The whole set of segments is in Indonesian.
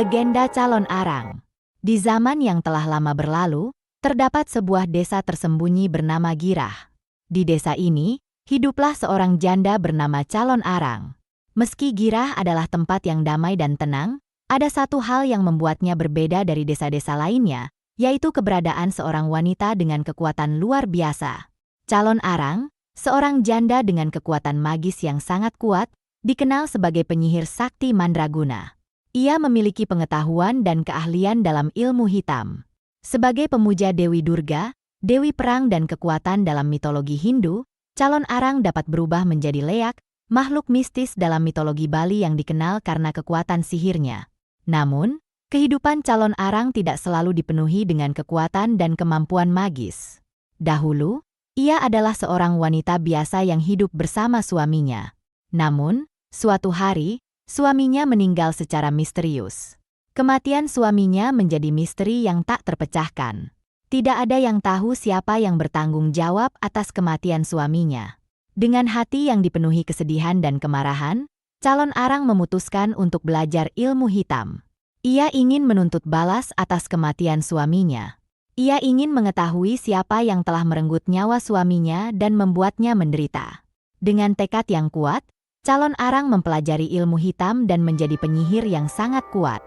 Legenda Calon Arang. Di zaman yang telah lama berlalu, terdapat sebuah desa tersembunyi bernama Girah. Di desa ini, hiduplah seorang janda bernama Calon Arang. Meski Girah adalah tempat yang damai dan tenang, ada satu hal yang membuatnya berbeda dari desa-desa lainnya, yaitu keberadaan seorang wanita dengan kekuatan luar biasa. Calon Arang, seorang janda dengan kekuatan magis yang sangat kuat, dikenal sebagai penyihir sakti mandraguna. Ia memiliki pengetahuan dan keahlian dalam ilmu hitam. Sebagai pemuja Dewi Durga, Dewi Perang dan kekuatan dalam mitologi Hindu, Calon Arang dapat berubah menjadi leak, makhluk mistis dalam mitologi Bali yang dikenal karena kekuatan sihirnya. Namun, kehidupan Calon Arang tidak selalu dipenuhi dengan kekuatan dan kemampuan magis. Dahulu, ia adalah seorang wanita biasa yang hidup bersama suaminya. Namun, suatu hari, suaminya meninggal secara misterius. Kematian suaminya menjadi misteri yang tak terpecahkan. Tidak ada yang tahu siapa yang bertanggung jawab atas kematian suaminya. Dengan hati yang dipenuhi kesedihan dan kemarahan, Calon Arang memutuskan untuk belajar ilmu hitam. Ia ingin menuntut balas atas kematian suaminya. Ia ingin mengetahui siapa yang telah merenggut nyawa suaminya dan membuatnya menderita. Dengan tekad yang kuat, Calon Arang mempelajari ilmu hitam dan menjadi penyihir yang sangat kuat.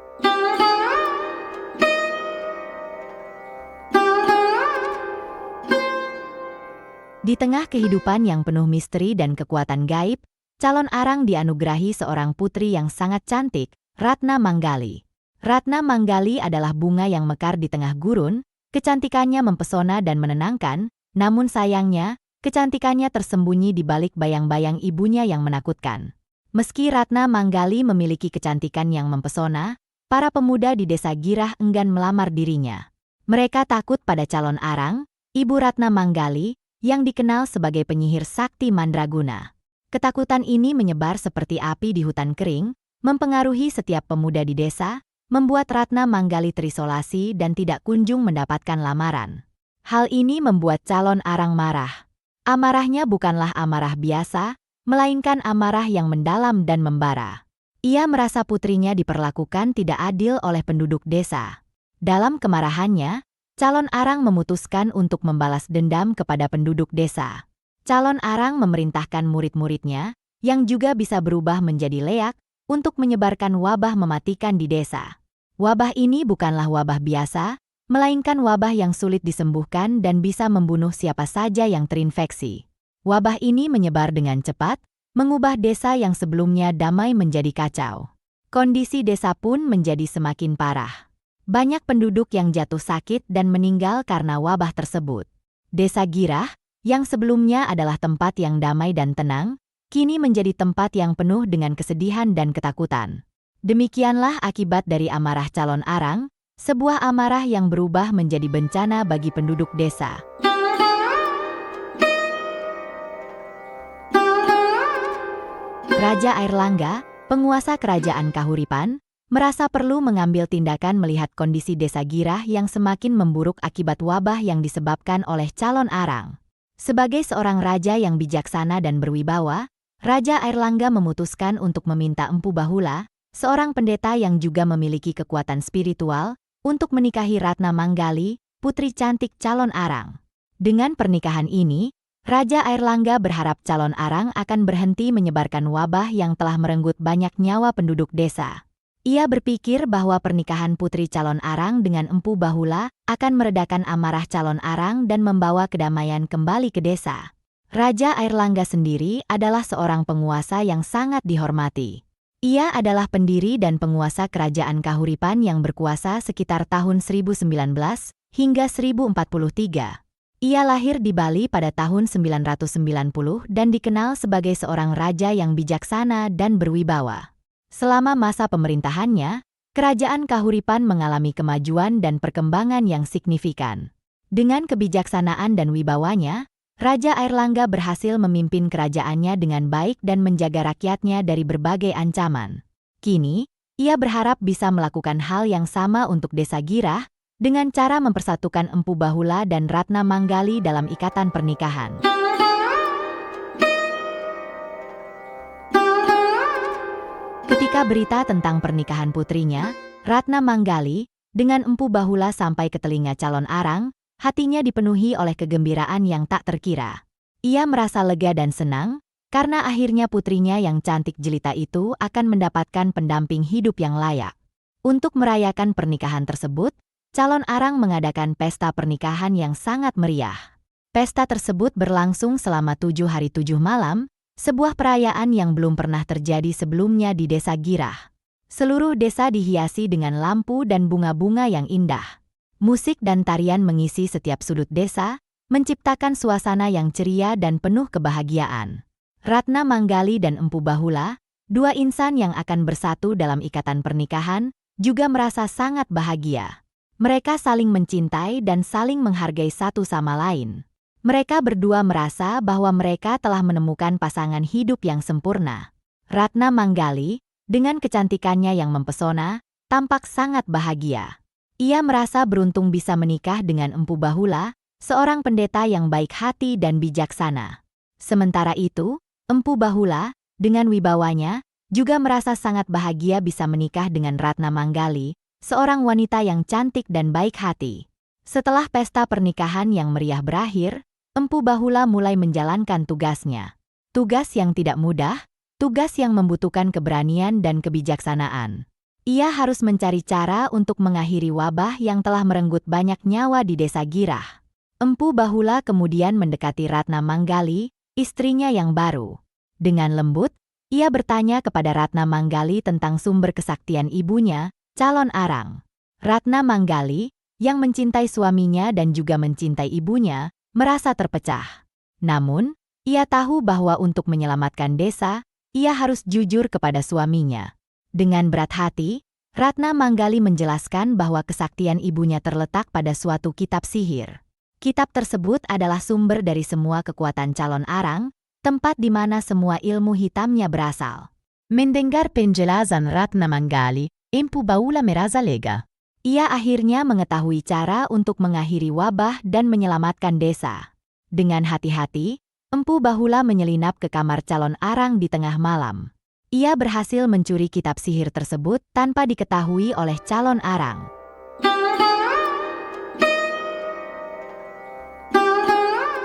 Di tengah kehidupan yang penuh misteri dan kekuatan gaib, Calon Arang dianugerahi seorang putri yang sangat cantik, Ratna Manggali. Ratna Manggali adalah bunga yang mekar di tengah gurun, kecantikannya mempesona dan menenangkan, namun sayangnya, kecantikannya tersembunyi di balik bayang-bayang ibunya yang menakutkan. Meski Ratna Manggali memiliki kecantikan yang mempesona, para pemuda di desa Girah enggan melamar dirinya. Mereka takut pada Calon Arang, ibu Ratna Manggali, yang dikenal sebagai penyihir sakti mandraguna. Ketakutan ini menyebar seperti api di hutan kering, mempengaruhi setiap pemuda di desa, membuat Ratna Manggali terisolasi dan tidak kunjung mendapatkan lamaran. Hal ini membuat Calon Arang marah. Amarahnya bukanlah amarah biasa, melainkan amarah yang mendalam dan membara. Ia merasa putrinya diperlakukan tidak adil oleh penduduk desa. Dalam kemarahannya, Calon Arang memutuskan untuk membalas dendam kepada penduduk desa. Calon Arang memerintahkan murid-muridnya, yang juga bisa berubah menjadi leak, untuk menyebarkan wabah mematikan di desa. Wabah ini bukanlah wabah biasa, melainkan wabah yang sulit disembuhkan dan bisa membunuh siapa saja yang terinfeksi. Wabah ini menyebar dengan cepat, mengubah desa yang sebelumnya damai menjadi kacau. Kondisi desa pun menjadi semakin parah. Banyak penduduk yang jatuh sakit dan meninggal karena wabah tersebut. Desa Girah, yang sebelumnya adalah tempat yang damai dan tenang, kini menjadi tempat yang penuh dengan kesedihan dan ketakutan. Demikianlah akibat dari amarah Calon Arang, sebuah amarah yang berubah menjadi bencana bagi penduduk desa. Raja Airlangga, penguasa kerajaan Kahuripan, merasa perlu mengambil tindakan melihat kondisi desa Girah yang semakin memburuk akibat wabah yang disebabkan oleh Calon Arang. Sebagai seorang raja yang bijaksana dan berwibawa, Raja Airlangga memutuskan untuk meminta Empu Bahula, seorang pendeta yang juga memiliki kekuatan spiritual, untuk menikahi Ratna Manggali, putri cantik Calon Arang. Dengan pernikahan ini, Raja Airlangga berharap Calon Arang akan berhenti menyebarkan wabah yang telah merenggut banyak nyawa penduduk desa. Ia berpikir bahwa pernikahan putri Calon Arang dengan Empu Bahula akan meredakan amarah Calon Arang dan membawa kedamaian kembali ke desa. Raja Airlangga sendiri adalah seorang penguasa yang sangat dihormati. Ia adalah pendiri dan penguasa kerajaan Kahuripan yang berkuasa sekitar tahun 1019 hingga 1043. Ia lahir di Bali pada tahun 990 dan dikenal sebagai seorang raja yang bijaksana dan berwibawa. Selama masa pemerintahannya, kerajaan Kahuripan mengalami kemajuan dan perkembangan yang signifikan. Dengan kebijaksanaan dan wibawanya, Raja Airlangga berhasil memimpin kerajaannya dengan baik dan menjaga rakyatnya dari berbagai ancaman. Kini, ia berharap bisa melakukan hal yang sama untuk desa Girah, dengan cara mempersatukan Empu Bahula dan Ratna Manggali dalam ikatan pernikahan. Ketika berita tentang pernikahan putrinya, Ratna Manggali, dengan empu Bahula sampai ke telinga calon arang, hatinya dipenuhi oleh kegembiraan yang tak terkira. Ia merasa lega dan senang, karena akhirnya putrinya yang cantik jelita itu akan mendapatkan pendamping hidup yang layak. Untuk merayakan pernikahan tersebut, calon arang mengadakan pesta pernikahan yang sangat meriah. Pesta tersebut berlangsung selama 7 hari 7 malam, sebuah perayaan yang belum pernah terjadi sebelumnya di Desa Girah. Seluruh desa dihiasi dengan lampu dan bunga-bunga yang indah. Musik dan tarian mengisi setiap sudut desa, menciptakan suasana yang ceria dan penuh kebahagiaan. Ratna Manggali dan Empu Bahula, dua insan yang akan bersatu dalam ikatan pernikahan, juga merasa sangat bahagia. Mereka saling mencintai dan saling menghargai satu sama lain. Mereka berdua merasa bahwa mereka telah menemukan pasangan hidup yang sempurna. Ratna Manggali, dengan kecantikannya yang mempesona, tampak sangat bahagia. Ia merasa beruntung bisa menikah dengan Empu Bahula, seorang pendeta yang baik hati dan bijaksana. Sementara itu, Empu Bahula, dengan wibawanya, juga merasa sangat bahagia bisa menikah dengan Ratna Manggali, seorang wanita yang cantik dan baik hati. Setelah pesta pernikahan yang meriah berakhir, Empu Bahula mulai menjalankan tugasnya. Tugas yang tidak mudah, tugas yang membutuhkan keberanian dan kebijaksanaan. Ia harus mencari cara untuk mengakhiri wabah yang telah merenggut banyak nyawa di Desa Girah. Empu Bahula kemudian mendekati Ratna Manggali, istrinya yang baru. Dengan lembut, ia bertanya kepada Ratna Manggali tentang sumber kesaktian ibunya, calon arang. Ratna Manggali, yang mencintai suaminya dan juga mencintai ibunya, merasa terpecah. Namun, ia tahu bahwa untuk menyelamatkan desa, ia harus jujur kepada suaminya. Dengan berat hati, Ratna Manggali menjelaskan bahwa kesaktian ibunya terletak pada suatu kitab sihir. Kitab tersebut adalah sumber dari semua kekuatan calon arang, tempat di mana semua ilmu hitamnya berasal. Mendengar penjelasan Ratna Manggali, Empu Bahula merasa lega. Ia akhirnya mengetahui cara untuk mengakhiri wabah dan menyelamatkan desa. Dengan hati-hati, Empu Bahula menyelinap ke kamar calon arang di tengah malam. Ia berhasil mencuri kitab sihir tersebut tanpa diketahui oleh calon arang.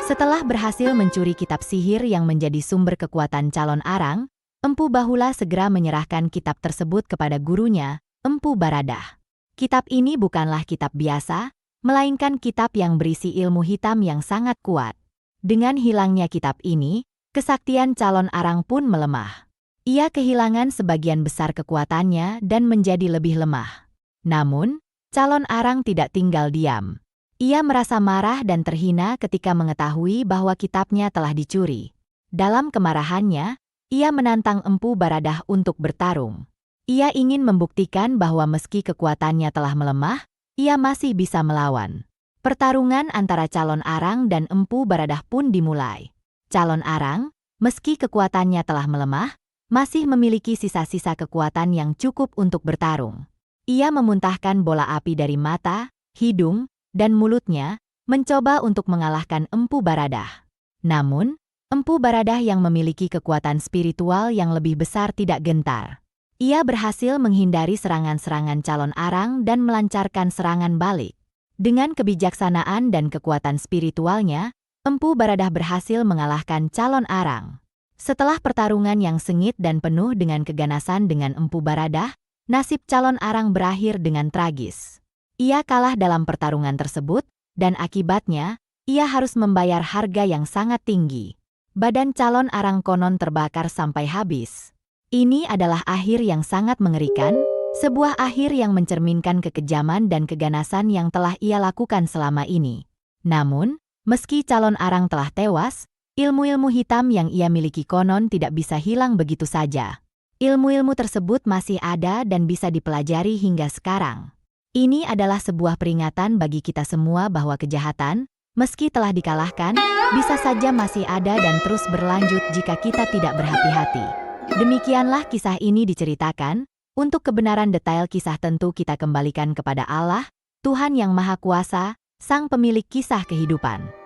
Setelah berhasil mencuri kitab sihir yang menjadi sumber kekuatan calon arang, Empu Bahula segera menyerahkan kitab tersebut kepada gurunya, Empu Baradah. Kitab ini bukanlah kitab biasa, melainkan kitab yang berisi ilmu hitam yang sangat kuat. Dengan hilangnya kitab ini, kesaktian calon arang pun melemah. Ia kehilangan sebagian besar kekuatannya dan menjadi lebih lemah. Namun, calon arang tidak tinggal diam. Ia merasa marah dan terhina ketika mengetahui bahwa kitabnya telah dicuri. Dalam kemarahannya, ia menantang Empu Baradah untuk bertarung. Ia ingin membuktikan bahwa meski kekuatannya telah melemah, ia masih bisa melawan. Pertarungan antara calon arang dan Empu Baradah pun dimulai. Calon arang, meski kekuatannya telah melemah, masih memiliki sisa-sisa kekuatan yang cukup untuk bertarung. Ia memuntahkan bola api dari mata, hidung, dan mulutnya, mencoba untuk mengalahkan Empu Baradah. Namun, Empu Baradah yang memiliki kekuatan spiritual yang lebih besar tidak gentar. Ia berhasil menghindari serangan-serangan calon arang dan melancarkan serangan balik. Dengan kebijaksanaan dan kekuatan spiritualnya, Empu Baradah berhasil mengalahkan calon arang. Setelah pertarungan yang sengit dan penuh dengan keganasan dengan Empu Baradah, nasib calon arang berakhir dengan tragis. Ia kalah dalam pertarungan tersebut, dan akibatnya, ia harus membayar harga yang sangat tinggi. Badan calon arang konon terbakar sampai habis. Ini adalah akhir yang sangat mengerikan, sebuah akhir yang mencerminkan kekejaman dan keganasan yang telah ia lakukan selama ini. Namun, meski calon arang telah tewas, ilmu-ilmu hitam yang ia miliki konon tidak bisa hilang begitu saja. Ilmu-ilmu tersebut masih ada dan bisa dipelajari hingga sekarang. Ini adalah sebuah peringatan bagi kita semua bahwa kejahatan, meski telah dikalahkan, bisa saja masih ada dan terus berlanjut jika kita tidak berhati-hati. Demikianlah kisah ini diceritakan. Untuk kebenaran detail kisah tentu kita kembalikan kepada Allah, Tuhan yang Maha Kuasa, Sang Pemilik kisah kehidupan.